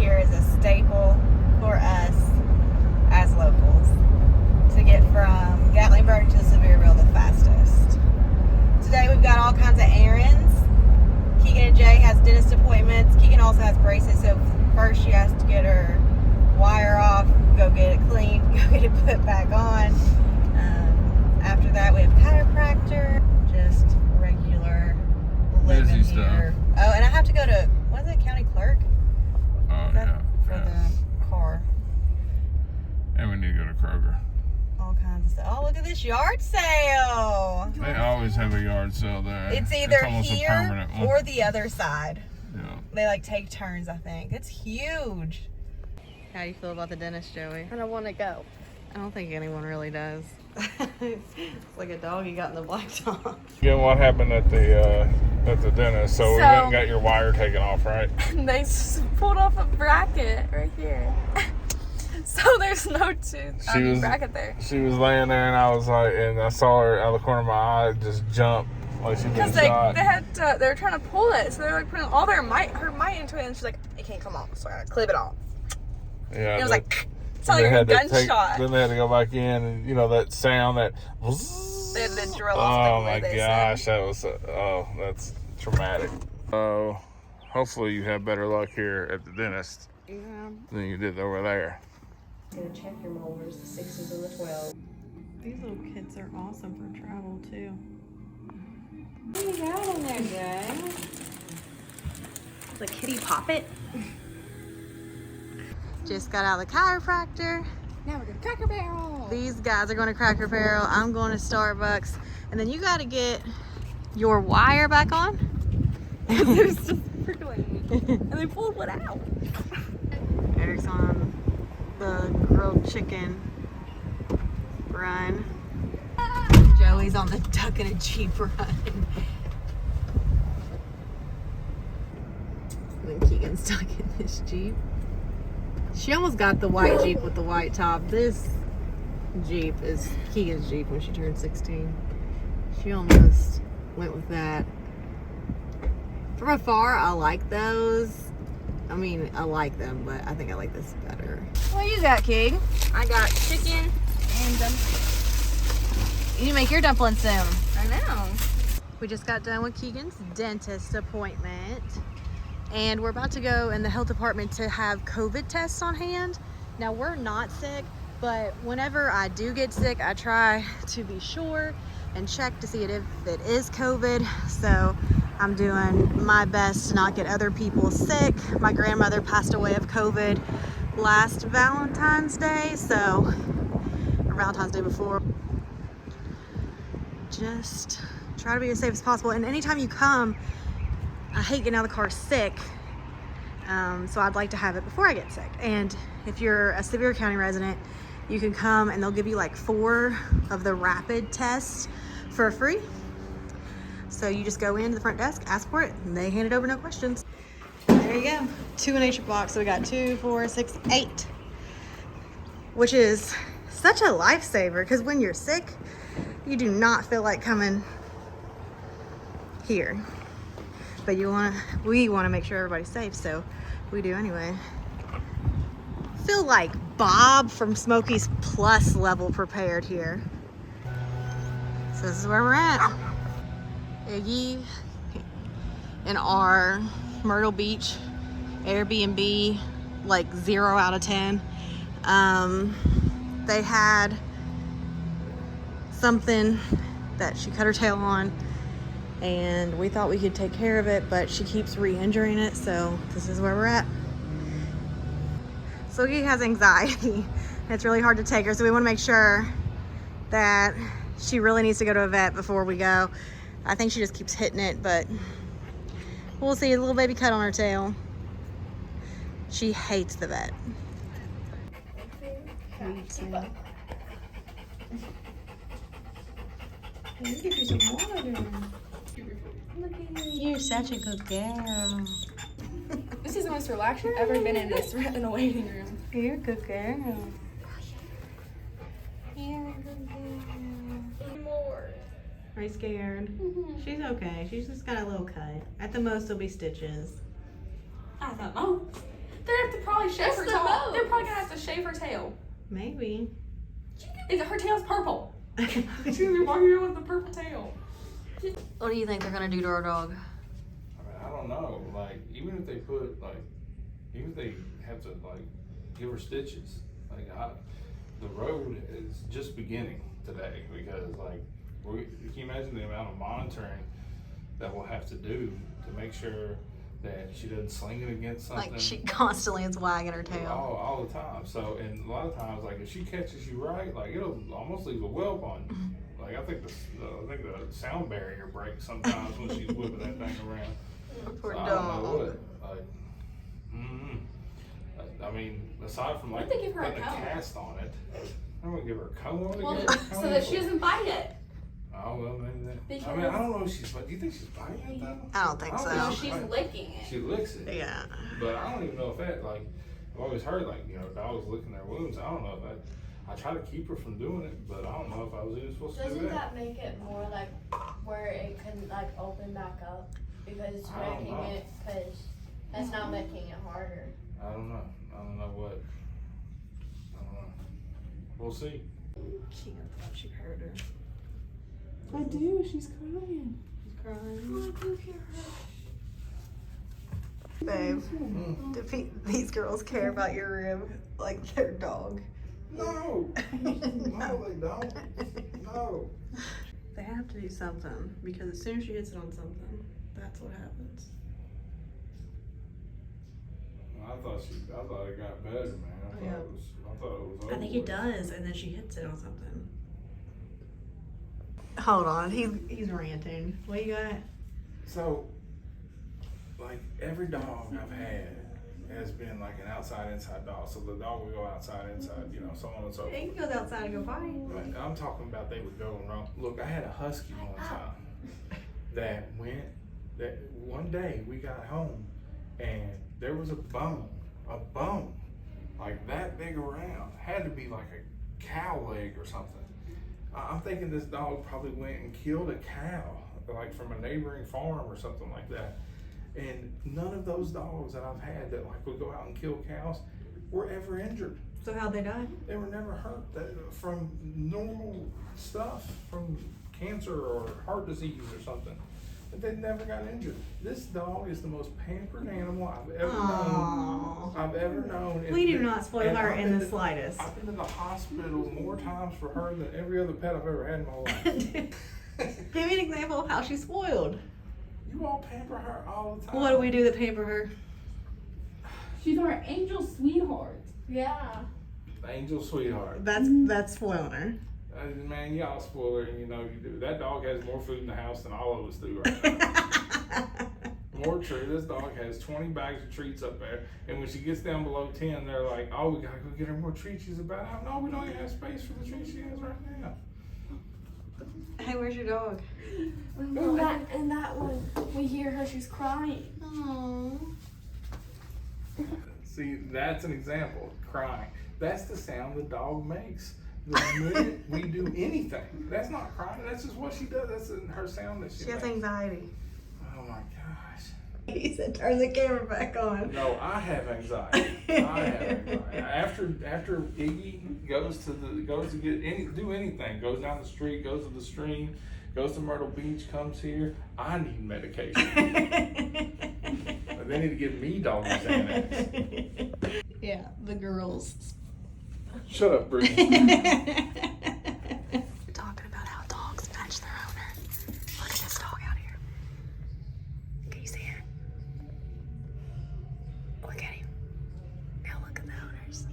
here is a staple for us as locals to get from Gatlinburg to Sevierville the fastest. Today we've got all kinds of errands. Keegan and Jay has dentist appointments. Keegan also has braces, so first she has to get her wire off, go get it cleaned, go get it put back on. After that we have chiropractor, just regular living busy here. stuff. Oh, and I have to go to, what is it, county clerk? Oh, That yeah. for the car. And we need to go to Kroger. All kinds of stuff. Oh, look at this yard sale. They always have a yard sale there. It's either almost a here permanent one. or the other side. Yeah. They like take turns, I think. It's huge. How do you feel about the dentist, Joey? I don't want to go. I don't think anyone really does. It's like a dog you got in the blacktop. Again, what happened at the dentist? So we went and got your wire taken off, right? They pulled off a bracket right here. So there's no bracket there. She was laying there, and I was like, and I saw her out of the corner of my eye just jump like she'd been shot. Because they were trying to pull it, so they were like putting all her might into it, and she's like, it can't come off, so I gotta clip it off. Yeah. And it was like, it's like a gunshot. Then they had to go back in, and you know that sound that. They had to drill off. Oh my gosh, that was that's traumatic. So hopefully you have better luck here at the dentist than you did over there. Gonna check your molars, the 6s and the 12s. These little kits are awesome for travel too. What do you got in there, Jay? The kitty poppet. Just got out of the chiropractor. Now we're going to Cracker Barrel. These guys are going to Cracker Barrel. I'm going to Starbucks. And then you got to get your wire back on. They're still prickling. And they pulled one out. Eric's on the grilled chicken run. Joey's on the duck in a Jeep run. And then Keegan's stuck in this Jeep. She almost got the white Jeep with the white top. This Jeep is Keegan's Jeep when she turned 16. She almost went with that. From afar, I like those. I mean, I like them, but I think I like this better. What you got, Keeg? I got chicken and dumplings. You need to make your dumplings soon. I know. We just got done with Keegan's dentist appointment. And we're about to go in the health department to have COVID tests on hand. Now, we're not sick, but whenever I do get sick, I try to be sure and check to see if it is COVID. So I'm doing my best to not get other people sick. My grandmother passed away of COVID last Valentine's Day, or Valentine's Day before. Just try to be as safe as possible. And anytime you come, I hate getting out of the car sick, so I'd like to have it before I get sick. And if you're a Sevier County resident, you can come and they'll give you like 4 of the rapid tests for free. So you just go into the front desk, ask for it, and they hand it over, no questions. There you go, 2 in each box. So we got 2, 4, 6, 8, which is such a lifesaver because when you're sick, you do not feel like coming here. But we want to make sure everybody's safe, so we do anyway. Feel like Bob from Smoky's Plus level prepared here. So this is where we're at. Iggy in our Myrtle Beach Airbnb, like 0 out of 10. They had something that she cut her tail on, and we thought we could take care of it, but she keeps re-injuring it, so this is where we're at. Smoky has anxiety, and it's really hard to take her, so we want to make sure that she really needs to go to a vet before we go. I think she just keeps hitting it, but we'll see. A little baby cut on her tail. She hates the vet. Hates it. Let me give you some water. You're such a good girl. This is the most relaxed I've ever been in a waiting room. You're a good girl. You're a good girl. More. Are you scared? Mm-hmm. She's okay. She's just got a little cut. At the most, it'll be stitches. I don't know. They're gonna have to probably shave her tail. Maybe. Her tail's purple. She's gonna be walking around with a purple tail. What do you think they're gonna do to our dog? I mean, I don't know. Like, even if they put, like, even if they have to, like, give her stitches, like, the road is just beginning today because, like, can you imagine the amount of monitoring that we'll have to do to make sure that she doesn't sling it against something? Like she constantly is wagging her tail. All the time. So, and a lot of times, like, if she catches you right, like, it'll almost leave a whelp on you. Like, I think the sound barrier breaks sometimes when she's whipping that thing around. Poor so dog. I don't know what. Like, I mean, aside from, like, What if they give her a putting a comb? cast on it, I'm gonna give her a comb. Well, so that she doesn't bite it. Oh, well, maybe that. Because I mean, I don't know if she's, do you think she's biting it though? I don't think so. No, she's licking it. She licks it. Yeah. But I don't even know if that, like, I've always heard, like, you know, dogs licking their wounds. I don't know if I try to keep her from doing it, but I don't know if I was even supposed to do Doesn't that. that make it more like where it can like open back up because it's I don't know. that's not making it harder. I don't know. I don't know what. I don't know. We'll see. She thought she heard her. I do. She's crying. She's crying. Babe, do these girls care about your rib like their dog? No. No, they don't. No. They have to do something because as soon as she hits it on something, that's what happens. I thought it got better, man. I thought it was over. I think it does, and then she hits it on something. Hold on, he's ranting. What you got? So, like, every dog I've had has been like an outside-inside dog. So the dog would go outside, inside, you know, so on and so forth. He goes outside and go fight. But I'm talking about they would go and run. Look, I had a husky one time that one day we got home and there was a bone, like that big around. Had to be like a cow leg or something. I'm thinking this dog probably went and killed a cow, like from a neighboring farm or something like that. And none of those dogs that I've had that like would go out and kill cows were ever injured. So how'd they die? They were never hurt from normal stuff, from cancer or heart disease or something. But they never got injured. This dog is the most pampered animal I've ever known. We do not spoil her in the slightest. I've been to the hospital more times for her than every other pet I've ever had in my life. Give me an example of how she's spoiled. You all pamper her all the time. What do we do to pamper her? She's our angel sweetheart. Yeah. Angel sweetheart. That's spoiling her. Man, y'all spoil her and you know you do. That dog has more food in the house than all of us do right now. More true. This dog has 20 bags of treats up there. And when she gets down below 10, they're like, oh, we gotta go get her more treats. She's about, no, we don't even have space for the treats she has right now. Hey, where's your dog? And that one, we hear her, she's crying. Aww. See, that's an example. Crying. That's the sound the dog makes. The minute we do anything. That's not crying. That's just what she does. That's her sound that she She has makes. anxiety. Oh my gosh. He said, turn the camera back on. No, I have anxiety. After Iggy goes to do anything, goes down the street, goes to the stream, goes to Myrtle Beach, comes here, I need medication. They need to give me doggy Xanax. Yeah, the girls. Shut up, Bree. Talking about how dogs match their owner. Look at this dog out here. Can you see it? Look at him. Now look at the owners.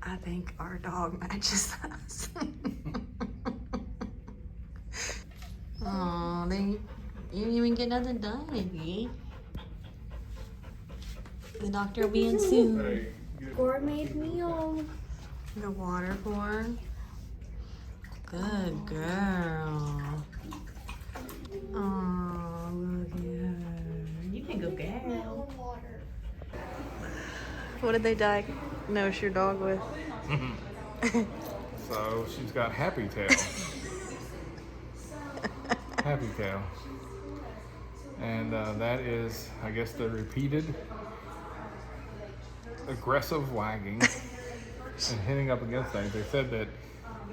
I think our dog matches us. Aw, you didn't even get nothing done, Iggy. The doctor will be in soon. Hey, Gourmet meal. The water for her. Good girl. Oh, look at her. You can go get her. Water. What did they diagnose your dog with? So she's got happy tail. Happy tail. And that is, I guess, the repeated aggressive wagging and hitting up against things. They said that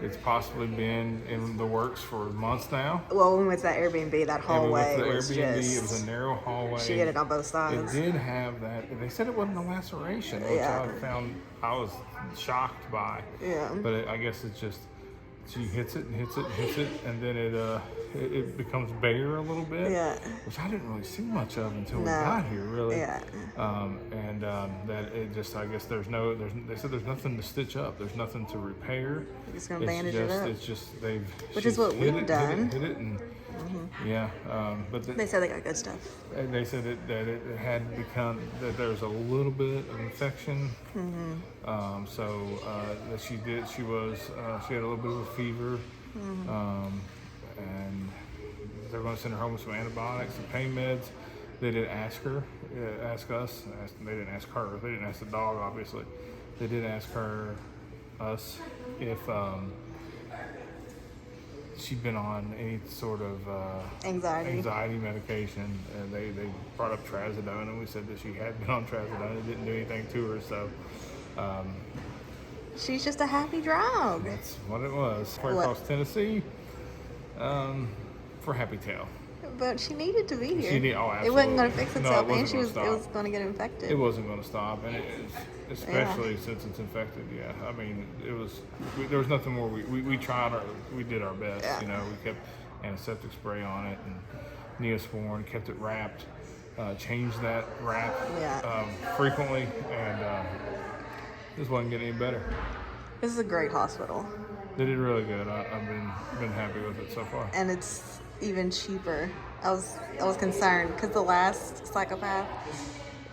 it's possibly been in the works for months now. Well, when it's that Airbnb, that hallway It was was the Airbnb. just... It was a narrow hallway. She hit it on both sides. It did have that. They said it wasn't a laceration, which I was shocked by. Yeah. But I guess it's just she hits it and hits it and hits it, and then it becomes bare a little bit. Yeah. Which I didn't really see much of until we got here, really. Yeah. That it just, I guess they said there's nothing to stitch up. There's nothing to repair. You're just gonna bandage it up. It's just Which is what we've done. Hit it and yeah. But They said they got good stuff. they said that it had become that there was a little bit of infection. So that she had a little bit of a fever, and they're going to send her home with some antibiotics and pain meds. They didn't ask her, they didn't ask her, they didn't ask the dog, obviously. They did ask us, if she'd been on any sort of anxiety medication. And they brought up trazodone, and we said that she had been on trazodone. It didn't do anything to her, so She's just a happy dog. that's what it was. Across Tennessee for Happy Tail. But she needed to be here. Absolutely. It wasn't going to fix itself, No, and it was stop. going to get infected. It wasn't going to stop, and especially since it's infected. Yeah, I mean, there was nothing more. We tried we did our best. Yeah. You know, we kept antiseptic spray on it and Neosporin, kept it wrapped, changed that wrap frequently, and this wasn't getting any better. This is a great hospital. They did really good. I've been happy with it so far. And it's even cheaper. I was concerned because the last psychopath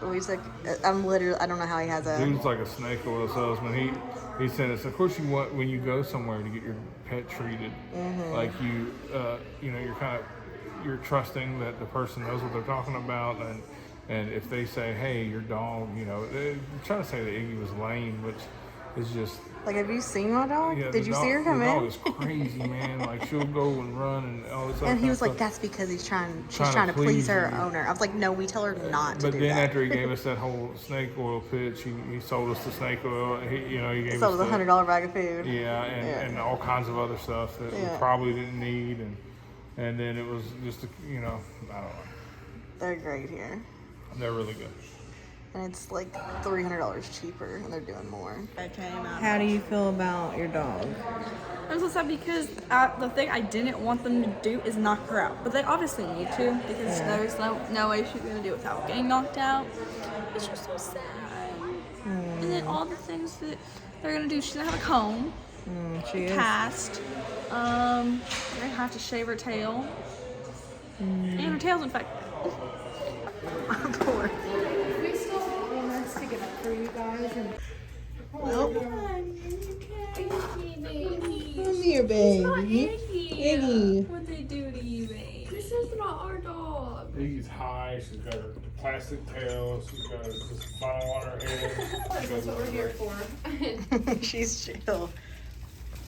we took, I don't know how he has a... Dude's like a snake oil salesman. He said this. Of course, you want when you go somewhere to get your pet treated, like you're trusting that the person knows what they're talking about, and if they say, hey, your dog, they're trying to say that Iggy was lame, which is just... Like, have you seen my dog? Yeah, Did you see her come the in? dog is crazy, man. Like, she'll go and run and all this other And he was stuff. like, that's because she's trying to please her owner. I was like, no, we tell her not to but do then that. after he gave us that whole snake oil pitch, he sold us the snake oil. He gave So it us was a $100 bag of food. Yeah, and all kinds of other stuff that we probably didn't need, and then it was just I don't know. They're great here. They're really good. And it's like $300 cheaper, and they're doing more. How do you feel about your dog? I'm so sad because the thing I didn't want them to do is knock her out. But they obviously need to because there's no way she's going to do it without getting knocked out. It's just so sad. And then all the things that they're going to do, she's going to have a comb. She is. Cast. They're going to have to shave her tail. And her tail's infected. Poor. We still want us to get up for you guys and Come here, baby. Iggy. What'd they do to you, babe? this is not our dog. Iggy's high. She's got her plastic tail. She's got this funnel on her head. That's what we're here for. She's chill.